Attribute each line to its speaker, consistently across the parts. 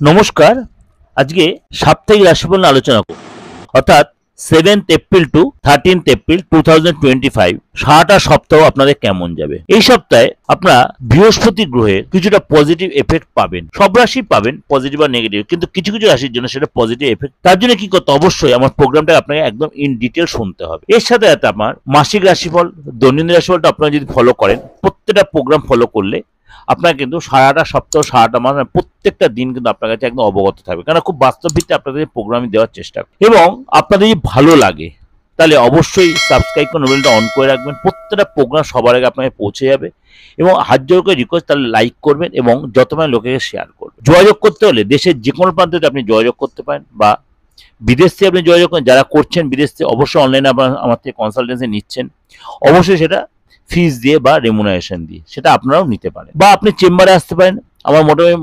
Speaker 1: নমস্কার। আজকে সাপ্তাহিক রাশিফল নিয়ে আলোচনা করব, অর্থাৎ 7th April two 13th April 2025 সারাটা সপ্তাহ আপনাদের কেমন যাবে। এই সপ্তাহে আপনারা বৃহস্পতি গ্রহের কিছুটা পজিটিভ এফেক্ট পাবেন। সব রাশি পাবেন পজিটিভ আর নেগেটিভ, কিন্তু কিছু কিছু রাশির জন্য সেটা পজিটিভ এফেক্ট। তার জন্য কি করতে, অবশ্যই আমার প্রোগ্রামটা আপনাকে একদম ইন ডিটেল শুনতে হবে। এর সাথে সাথে আমার মাসিক রাশিফল, দৈনন্দিন রাশিফলটা আপনারা যদি ফলো করেন, প্রত্যেকটা প্রোগ্রাম ফলো করলে আপনার কিন্তু সারাটা সপ্তাহ সারাটা মাস প্রত্যেকটা দিন কিন্তু আপনার কাছে একদম অবগত থাকবে, কারণ খুব বাস্তব ভিত্তিতে আপনাদের প্রোগ্রামিং দেওয়ার চেষ্টা করবে। এবং আপনাদের যদি ভালো লাগে তাহলে অবশ্যই সাবস্ক্রাইব করে নোবেলটা অন করে রাখবেন। প্রত্যেকটা প্রোগ্রাম সবার আগে আপনাকে পৌঁছে যাবে। এবং হাত জোর করে রিকোয়েস্ট, তাহলে লাইক করবেন এবং যত মানে লোকেকে শেয়ার করবেন। যোগাযোগ করতে হলে দেশের যে কোনো প্রান্তে আপনি যোগাযোগ করতে পারেন, বা বিদেশ থেকে আপনি যোগাযোগ করেন। যারা করছেন বিদেশ থেকে, অবশ্যই অনলাইনে আমার থেকে কনসালটেন্সি নিচ্ছেন, অবশ্যই সেটা ফিস দিয়ে বা রেমুনারেশন দিয়ে সেটা আপনারাও নিতে পারেন। বা আপনি চেম্বারে আসতে পারেন, আমার মোটামুটি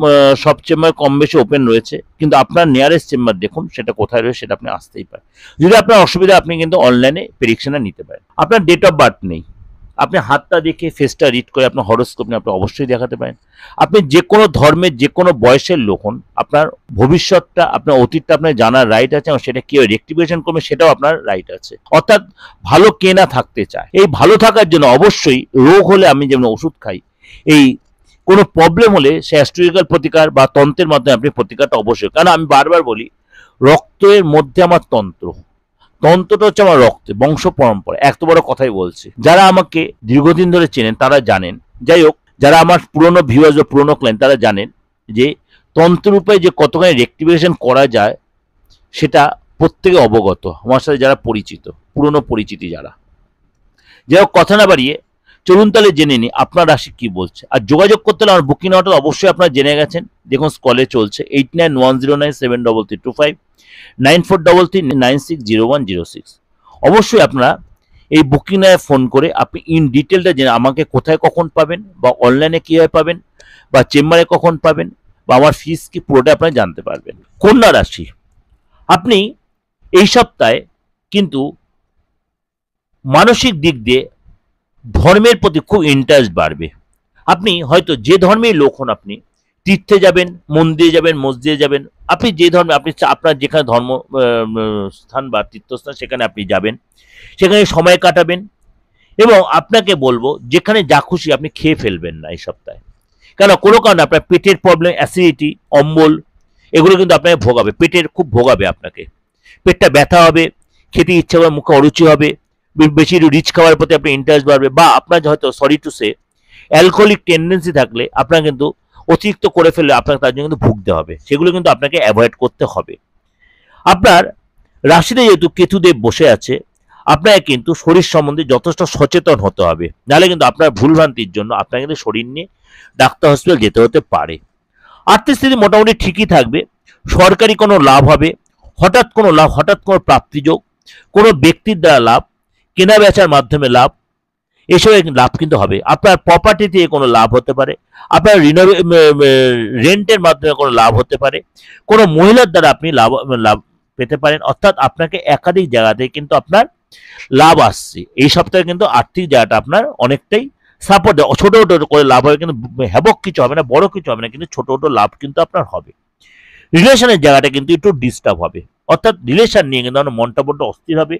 Speaker 1: সব চেম্বার কম বেশি ওপেন রয়েছে, কিন্তু আপনার নিয়ারেস্ট চেম্বার দেখুন সেটা কোথায় রয়েছে, সেটা আপনি আসতেই পারেন। যদি আপনার অসুবিধা, আপনি কিন্তু অনলাইনে প্রেডিকশনটা নিতে পারেন। আপনার ডেট অফ বার্থ নেই, আপনি হাতটা দেখে ফেসটা রিড করে আপনার হরোস্কোপ নিয়ে আপনি অবশ্যই দেখাতে পারেন। আপনি যে কোনো ধর্মের যে কোনো বয়সের লোক হন, আপনার ভবিষ্যৎটা, আপনার অতীতটা আপনার জানার রাইট আছে, এবং সেটা কেউ রেক্টিফিকেশন করবে সেটাও আপনার রাইট আছে। অর্থাৎ ভালো কে না থাকতে চায়। এই ভালো থাকার জন্য অবশ্যই রোগ হলে আমি যেমন ওষুধ খাই, এই কোনো প্রবলেম হলে সে অ্যাস্ট্রোলজিক্যাল প্রতিকার বা তন্ত্রের মাধ্যমে আপনি প্রতিকারটা অবশ্যই। কারণ আমি বারবার বলি, রক্তের মধ্যে আমার তন্ত্র, তন্ত্রটা হচ্ছে আমার রক্তে, বংশ পরম্পরা। এত বড় কথাই বলছি, যারা আমাকে দীর্ঘদিন ধরে চেনেন তারা জানেন। যাই হোক, যারা আমার পুরনো ভিউয়ার্স বা পুরনো ক্লায়েন্ট তারা জানেন যে তন্ত্ররূপে যে কতখানি রেক্টিফিকেশন করা যায় সেটা প্রত্যেকে অবগত, আমার সাথে যারা পরিচিত, পুরনো পরিচিতি যারা। যাই হোক, কথা না বাড়িয়ে চলুন তাহলে জেনে নিই আপনার রাশি কি বলছে। আর যোগাযোগ করতে হলে আমার বুকিং নাম্বারটা অবশ্যই আপনারা জেনে গেছেন, দেখুন স্কলে চলছে 89109722 9433960106। অবশ্যই আপনারা এই বুকিং নাম্বারে ফোন করে আপনি ইন ডিটেলটা জেনে আমাকে কোথায় কখন পাবেন, বা অনলাইনে কীভাবে পাবেন, বা চেম্বারে কখন পাবেন, বা আমার ফিস কি, পুরোটা আপনারা জানতে পারবেন। কন্যা রাশি, আপনি এই সপ্তাহে কিন্তু মানসিক দিক দিয়ে ধর্মের প্রতি খুব ইন্টারেস্ট বাড়বে। আপনি হয়তো যে ধর্মের লোক হন, আপনি তীর্থে যাবেন, মন্দিরে যাবেন, মসজিদে যাবেন, আপনি যে ধর্মে, আপনি আপনার যেখানে ধর্ম স্থান বা তীর্থস্থান সেখানে আপনি যাবেন, সেখানে সময় কাটাবেন। এবং আপনাকে বলবো, যেখানে যা খুশি আপনি খেয়ে ফেলবেন না এই সপ্তাহে, কেন কোনো কারণে আপনার পেটের প্রবলেম, অ্যাসিডিটি, অম্বল, এগুলো কিন্তু আপনাকে ভোগাবে, পেটের খুব ভোগাবে আপনাকে। পেটটা ব্যথা হবে, খেতে ইচ্ছা করে, মুখে অরুচি হবে, বেশি রিচ খাওয়ার প্রতি আপনার ইন্টারেস্ট বাড়বে। বা আপনার হয়তো, sorry to say, alcoholic tendency থাকলে আপনার কিন্তু অতিরিক্ত করে ফেললে আপনাকে তার জন্য কিন্তু ভুগতে হবে, সেগুলো কিন্তু আপনাকে অ্যাভয়েড করতে হবে। আপনার রাশিতে যেহেতু কেতুদেব বসে আছে, আপনাকে কিন্তু শরীর সম্বন্ধে যথেষ্ট সচেতন হতে হবে, নাহলে কিন্তু আপনার ভুলভ্রান্তির জন্য আপনার কিন্তু শরীর নিয়ে ডাক্তার হসপিটাল যেতে হতে পারে। আর্থিক স্থিতি মোটামুটি ঠিকই থাকবে। সরকারি কোনো লাভ হবে, হঠাৎ কোনো লাভ, হঠাৎ কোনো প্রাপ্তিযোগ, কোনো ব্যক্তির দ্বারা লাভ, কেনা বেচার মাধ্যমে লাভ, এসব লাভ কিন্তু হবে। আপনার প্রপার্টি থেকে কোনো লাভ হতে পারে, আপনার রেন্টের মাধ্যমে কোনো লাভ হতে পারে, কোনো মহিলার দ্বারা আপনি লাভ পেতে পারেন। অর্থাৎ আপনাকে একাধিক জায়গাতে কিন্তু আপনার লাভ আসছে। এই সপ্তাহে কিন্তু আর্থিক জায়গাটা আপনার অনেকটাই সাপোর্ট দেয়। ছোটো ছোটো করে লাভ হবে, কিন্তু হ্যাবক কিছু হবে না, বড় কিছু হবে না, কিন্তু ছোটো ছোটো লাভ কিন্তু আপনার হবে। রিলেশনের জায়গাটা কিন্তু একটু ডিস্টার্ব হবে, অর্থাৎ রিলেশন নিয়ে কিন্তু আপনার মনটা বড্ড অস্থির হবে,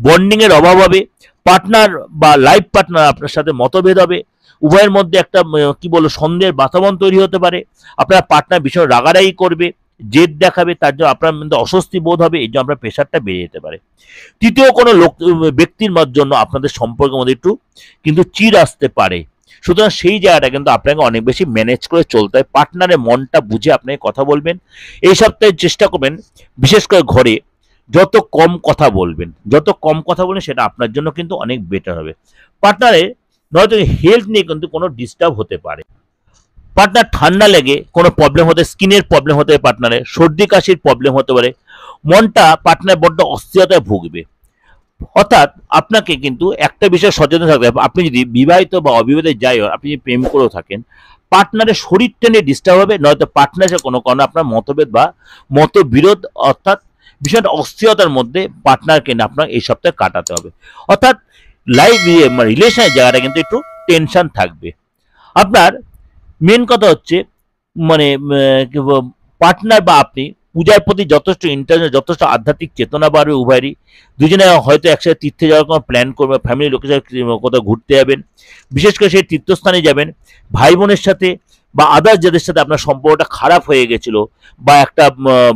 Speaker 1: বন্ডিংয়ের অভাব হবে, পার্টনার বা লাইফ পার্টনার আপনার সাথে মতভেদ হবে, উভয়ের মধ্যে একটা কি বলবো সন্দেহের বাতাবরণ তৈরি হতে পারে। আপনার পার্টনার ভীষণ রাগারাগি করবে, জেদ দেখাবে, তার জন্য আপনার মধ্যে অস্বস্তি বোধ হবে, এই জন্য আপনার প্রেশারটা বেড়ে যেতে পারে। তৃতীয় কোনো ব্যক্তির জন্য আপনাদের সম্পর্কের মধ্যে একটু কিন্তু চিড় আসতে পারে। সুতরাং সেই জায়গাটা কিন্তু আপনাকে অনেক বেশি ম্যানেজ করে চলতে হয়। পার্টনারের মনটা বুঝে আপনাকে কথা বলবেন। এই সপ্তাহে চেষ্টা করবেন বিশেষ করে ঘরে যত কম কথা বলবেন, যত কম কথা বলবেন সেটা আপনার জন্য কিন্তু অনেক বেটার হবে। পার্টনারের নয়তো হেলথ নিয়ে কিন্তু কোনো ডিস্টার্ব হতে পারে। পার্টনার ঠান্ডা লেগে কোনো প্রবলেম হতে, স্কিনের প্রবলেম হতে পারে, পার্টনারের সর্দি কাশির প্রবলেম হতে পারে, মনটা পার্টনার বড্ড অস্থিরতায় ভুগবে। অর্থাৎ আপনাকে কিন্তু একটা বিষয়ে সচেতন থাকতে হবে। আপনি যদি বিবাহিত বা অবিবাহিত যাই হোক, আপনি যদি প্রেম করেও থাকেন, পার্টনারের শরীরটা নিয়ে ডিস্টার্ব হবে, নয়তো পার্টনারের কোনো কারণে আপনার মতভেদ বা মতবিরোধ, অর্থাৎ বিষয়টা অস্থিরতার মধ্যে পার্টনারকে নিয়ে আপনার এই সপ্তাহে কাটাতে হবে। অর্থাৎ লাইফ রিলেশনের জায়গাটা কিন্তু একটু টেনশন থাকবে। আপনার মেন কথা হচ্ছে মানে পার্টনার বা আপনি পূজার প্রতি যথেষ্ট ইন্টারেস্ট, যথেষ্ট আধ্যাত্মিক চেতনা বাড়বে উভয়েরই। দুজনে হয়তো একসাথে তীর্থে যাওয়ার কোনো প্ল্যান করবে, ফ্যামিলির লোকের সাথে কোথাও ঘুরতে যাবেন, বিশেষ করে সেই তীর্থস্থানে যাবেন। ভাই বোনের সাথে বা আদার্স যাদের সাথে আপনার সম্পর্কটা খারাপ হয়ে গেছিল বা একটা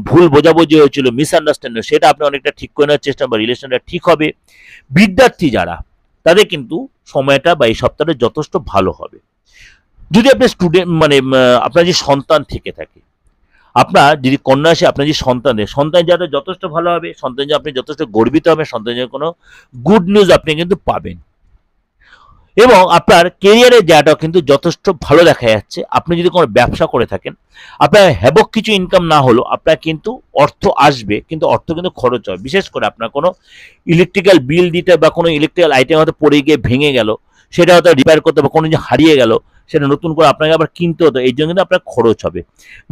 Speaker 1: ভুল বোঝাবুঝি হয়েছিল, মিসআন্ডারস্ট্যান্ডিং, সেটা আপনি অনেকটা ঠিক করে নেওয়ার চেষ্টা বা রিলেশনটা ঠিক হবে। বিদ্যার্থী যারা, তাদের কিন্তু সময়টা বা এই সপ্তাহটা যথেষ্ট ভালো হবে। যদি আপনি স্টুডেন্ট মানে আপনার যে সন্তান থেকে থাকে, আপনার যদি কন্যা আসে, আপনার যে সন্তান যাতে যথেষ্ট ভালো হবে, সন্তান যে আপনি যথেষ্ট গর্বিত হবে, সন্তানের কোনো গুড নিউজ আপনি কিন্তু পাবেন। এবং আপনার কেরিয়ারের জায়গাটাও কিন্তু যথেষ্ট ভালো দেখা যাচ্ছে। আপনি যদি কোনো ব্যবসা করে থাকেন, আপনার হ্যাবক কিছু ইনকাম না হলেও আপনার কিন্তু অর্থ আসবে, কিন্তু অর্থ কিন্তু খরচ হয়। বিশেষ করে আপনার কোনো ইলেকট্রিক্যাল বিল দিতে বা কোনো ইলেকট্রিক্যাল আইটেম হয়তো পড়ে গিয়ে ভেঙে গেল, সেটা হয়তো রিপেয়ার করতে বা কোনো যে হারিয়ে গেল, সেটা নতুন করে আপনাকে আবার কিনতে হতো, এই জন্য কিন্তু আপনার খরচ হবে।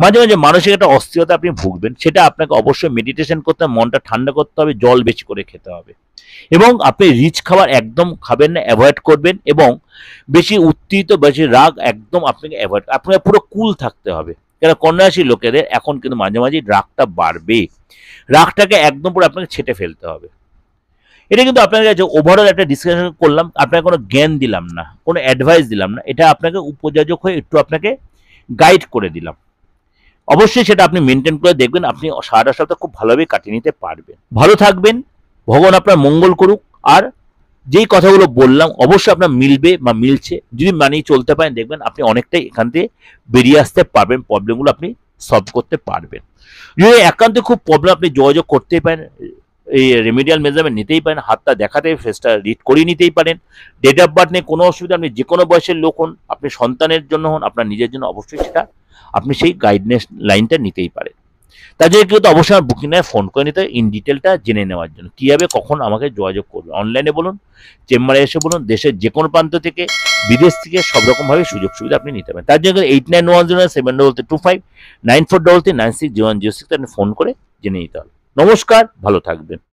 Speaker 1: মাঝে মাঝে মানসিক একটা অস্থিরতা আপনি ভুগবেন, সেটা আপনাকে অবশ্যই মেডিটেশন করতে হবে, মনটা ঠান্ডা করতে হবে, জল বেশি করে খেতে হবে। এবং আপনি রিচ খাবার একদম খাবেন না, অ্যাভয়েড করবেন। এবং বেশি উত্তেজিত, বেশি রাগ একদম আপনাকে অ্যাভয়েড, আপনাকে পুরো কুল থাকতে হবে। কেন কন্যা রাশির লোকেদের এখন কিন্তু মাঝে মাঝে রাগটা বাড়বে, রাগটাকে একদম পুরো আপনাকে ছেটে ফেলতে হবে। এটা কিন্তু আপনার কাছে ওভারঅল একটা ডিসকাশন করলাম, আপনাকে কোনো জ্ঞান দিলাম না, কোনো অ্যাডভাইস দিলাম না, এটা আপনাকে উপযোজক হয়ে একটু আপনাকে গাইড করে দিলাম। অবশ্যই সেটা আপনি মেনটেন করে দেখবেন, আপনি সারাটা সপ্তাহ খুব ভালোভাবে কাটিয়ে নিতে পারবেন। ভালো থাকবেন, ভগবান আপনার মঙ্গল করুক। আর যেই কথাগুলো বললাম অবশ্যই আপনার মিলবে বা মিলছে, যদি মানিয়ে চলতে পারেন, দেখবেন আপনি অনেকটাই এখান থেকে বেরিয়ে আসতে পারবেন, প্রবলেমগুলো আপনি সলভ করতে পারবেন। যদি একান্তে খুব প্রবলেম, আপনি যোগাযোগ করতেই পারেন, এই রেমিডিয়াল মেজারমেন্ট নিতেই পারেন, হাতটা দেখাতে ফেসটা রিড করিয়ে নিতেই পারেন। ডেট অফ বার্থ নিয়ে কোনো অসুবিধা, আপনি যে কোনো বয়সের লোক হন, আপনি সন্তানের জন্য হন, আপনার নিজের জন্য, অবশ্যই সেটা আপনি সেই গাইডনেস লাইনটা নিতেই পারেন। তার জন্য কিন্তু অবশ্যই আমার বুকিং নেয় ফোন করে নিতে, ইন ডিটেলটা জেনে নেওয়ার জন্য কীভাবে কখন আমাকে যোগাযোগ করবে। অনলাইনে বলুন, চেম্বারে এসে বলুন, দেশের যে কোনো প্রান্ত থেকে, বিদেশ থেকে সব রকমভাবে সুযোগ সুবিধা আপনি নিতে পারেন। তার জন্য 891072599433960106 আপনি ফোন করে জেনে নিতে হবে। নমস্কার, ভালো থাকবেন।